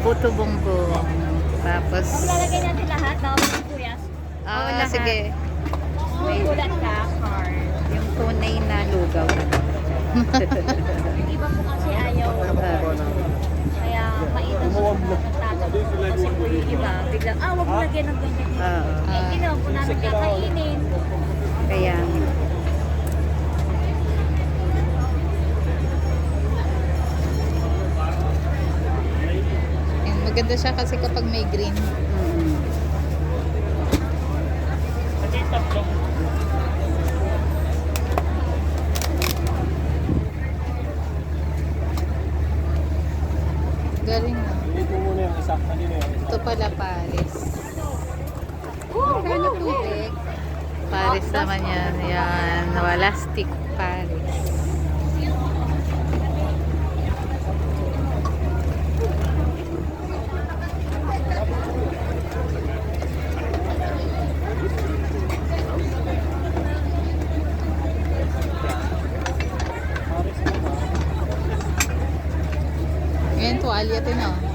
Puto bongbong. Tapos, Lalagay natin lahat. Tapos ng kuyas. ah, sige. May ulat ka, card. Yung tunay na lugaw na. Yung iba po kasi ayaw. Kaya mainam po nagtatanong. Kasi po yung iba, biglang, wag mo lagyan ng ganyan. Hindi naman po namin kakainin. Kaya, Maganda siya kasi kapag may green. Galing na. Ito pala Paris. Kano tubig? Paris naman yan. Yan. Wala stick Paris. Ngayon tuwalya din oh.